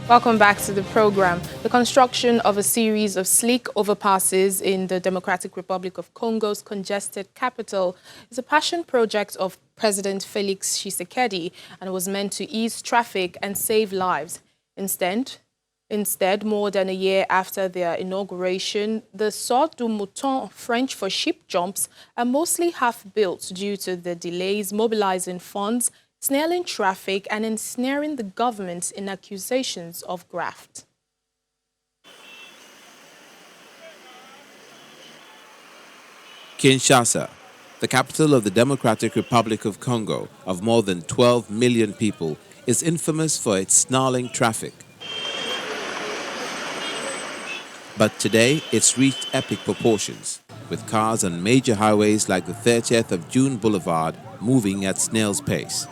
Welcome back to the program. The construction of a series of sleek overpasses in the Democratic Republic of Congo's congested capital is a passion project of President Felix Tshisekedi and was meant to ease traffic and save lives. Instead, more than a year after their inauguration, the Sorte du Mouton, French for sheep jumps, are mostly half-built due to the delays mobilizing funds, snarling traffic and ensnaring the government in accusations of graft. Kinshasa, the capital of the Democratic Republic of Congo, of more than 12 million people, is infamous for its snarling traffic. But today, it's reached epic proportions, with cars on major highways like the 30th of June Boulevard moving at snail's pace.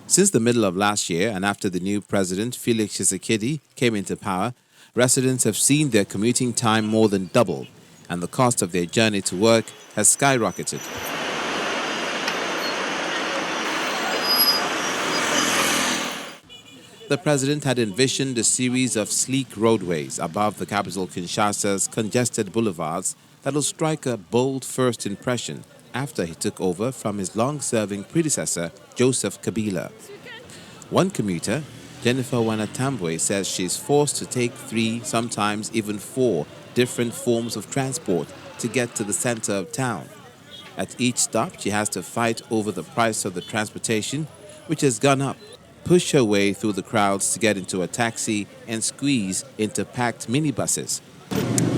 Since the middle of last year and after the new president, Felix Tshisekedi, came into power, residents have seen their commuting time more than double, and the cost of their journey to work has skyrocketed. The president had envisioned a series of sleek roadways above the capital Kinshasa's congested boulevards that will strike a bold first impression after he took over from his long-serving predecessor, Joseph Kabila. One commuter, Jennifer Wanatambwe, says she's forced to take 3, sometimes even 4, different forms of transport to get to the center of town. At each stop, she has to fight over the price of the transportation, which has gone up, push her way through the crowds to get into a taxi, and squeeze into packed minibuses.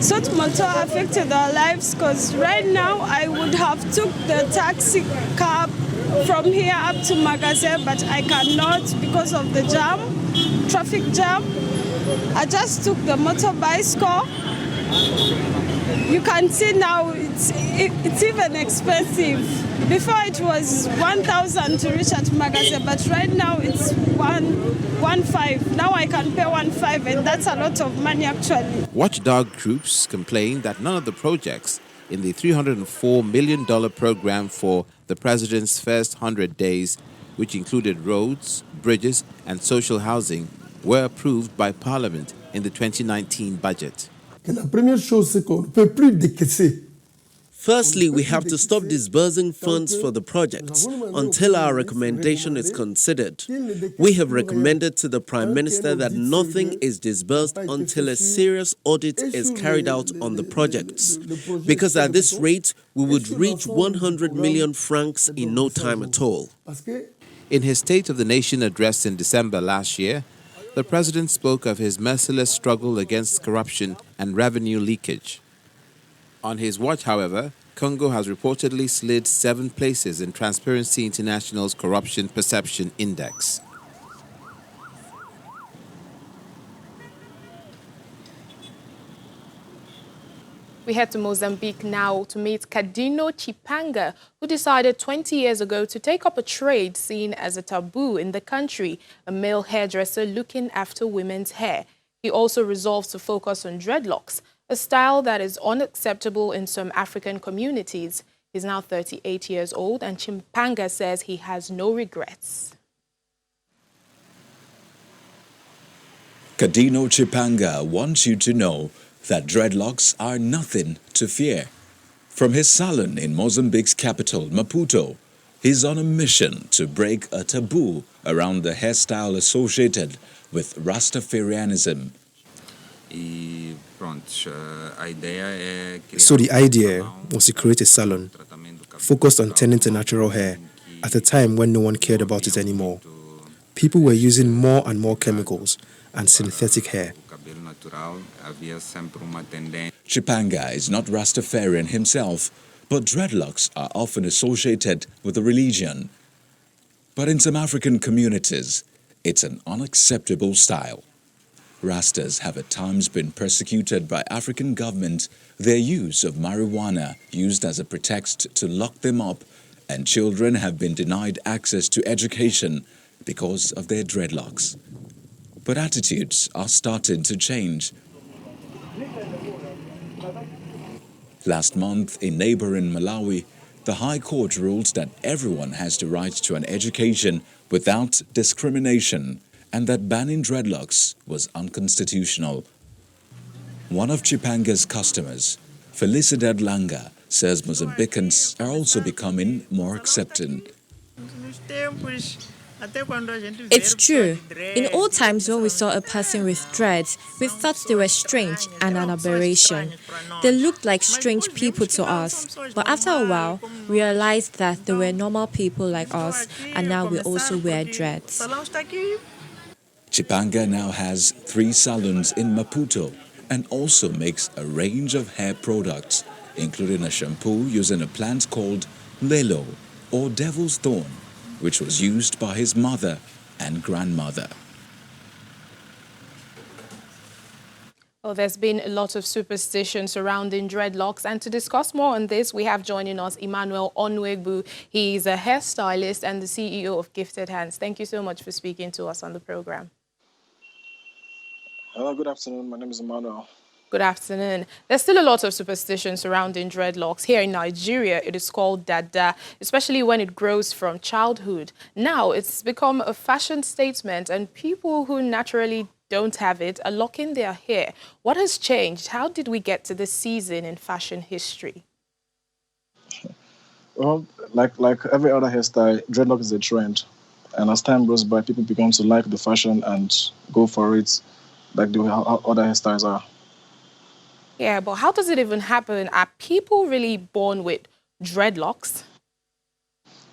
Sorte du Mouton affected our lives because right now I would have took the taxi cab from here up to Magazine, but I cannot because of the jam, traffic jam. I just took the motorbike. You can see now it's even expensive. Before it was 1,000 to reach at Magazine, but right now it's 1,500. Now I can pay 1,500, and that's a lot of money actually. Watchdog groups complain that none of the projects in the $304 million program for the president's first 100 days, which included roads, bridges, and social housing, were approved by Parliament in the 2019 budget. Firstly, we have to stop disbursing funds for the projects until our recommendation is considered. We have recommended to the Prime Minister that nothing is disbursed until a serious audit is carried out on the projects, because at this rate, we would reach 100 million francs in no time at all. In his State of the Nation address in December last year, the president spoke of his merciless struggle against corruption and revenue leakage. On his watch, however, Congo has reportedly slid 7 places in Transparency International's Corruption Perception Index. We head to Mozambique now to meet Cadino Chipanga, who decided 20 years ago to take up a trade seen as a taboo in the country, a male hairdresser looking after women's hair. He also resolved to focus on dreadlocks, a style that is unacceptable in some African communities. He's now 38 years old, and Chipanga says he has no regrets. Cadino Chipanga wants you to know that dreadlocks are nothing to fear. From his salon in Mozambique's capital, Maputo, he's on a mission to break a taboo around the hairstyle associated with Rastafarianism. So the idea was to create a salon focused on tending to natural hair at a time when no one cared about it anymore. People were using more and more chemicals and synthetic hair. Chipanga is not Rastafarian himself, but dreadlocks are often associated with a religion. But in some African communities, it's an unacceptable style. Rastas have at times been persecuted by African governments, their use of marijuana used as a pretext to lock them up, and children have been denied access to education because of their dreadlocks. But attitudes are starting to change. Last month in neighboring Malawi, the High Court ruled that everyone has the right to an education without discrimination and that banning dreadlocks was unconstitutional. One of Chipanga's customers, Felicidad Langa, says Mozambicans are also becoming more accepting. It's true. In old times when we saw a person with dreads, we thought they were strange and an aberration. They looked like strange people to us. But after a while, we realized that they were normal people like us, and now we also wear dreads. Chipanga now has 3 salons in Maputo and also makes a range of hair products, including a shampoo using a plant called lelo, or devil's thorn, which was used by his mother and grandmother. Well, there's been a lot of superstition surrounding dreadlocks, and to discuss more on this, we have joining us Emmanuel Onwegbu. He's a hairstylist and the CEO of Gifted Hands. Thank you so much for speaking to us on the program. Hello, good afternoon. My name is Emmanuel. Good afternoon. There's still a lot of superstition surrounding dreadlocks. Here in Nigeria, it is called dada, especially when it grows from childhood. Now, it's become a fashion statement, and people who naturally don't have it are locking their hair. What has changed? How did we get to this season in fashion history? Well, like every other hairstyle, dreadlock is a trend. And as time goes by, people begin to like the fashion and go for it like the way other hairstyles are. Yeah, but how does it even happen? Are people really born with dreadlocks?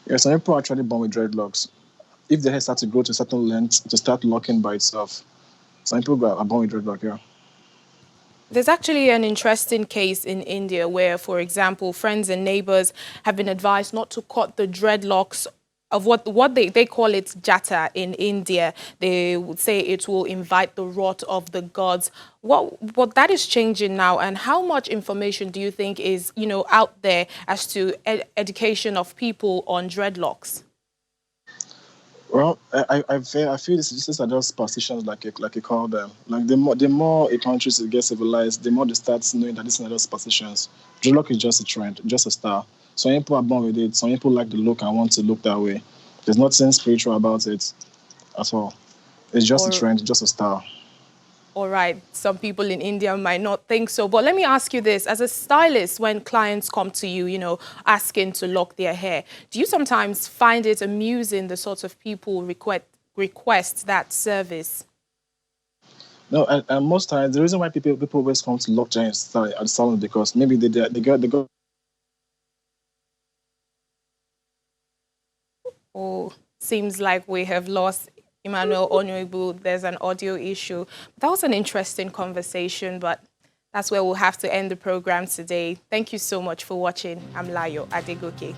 Yeah, some people are actually born with dreadlocks. If the hair starts to grow to a certain length, to start locking by itself. Some people are born with dreadlock, yeah. There's actually an interesting case in India where, for example, friends and neighbors have been advised not to cut the dreadlocks of what they call it jata in India. They would say it will invite the wrath of the gods. What that is changing now, and how much information do you think is out there as to education of people on dreadlocks? Well, I feel these are just superstitions, like you call them. Like the more a country gets civilized, the more they start knowing that these are just superstitions. Dreadlock is just a trend, just a style. Some people are born with it. Some people like the look and want to look that way. There's nothing spiritual about it at all. It's just a trend, just a style. All right, some people in India might not think so, but let me ask you this. As a stylist, when clients come to you, asking to lock their hair, do you sometimes find it amusing the sorts of people request that service? No, and most times, the reason why people always come to lock their hair at the salon because maybe they got. Oh, seems like we have lost Emmanuel Onwegbu. There's an audio issue. That was an interesting conversation, but that's where we'll have to end the program today. Thank you so much for watching. I'm Layo Adegoke.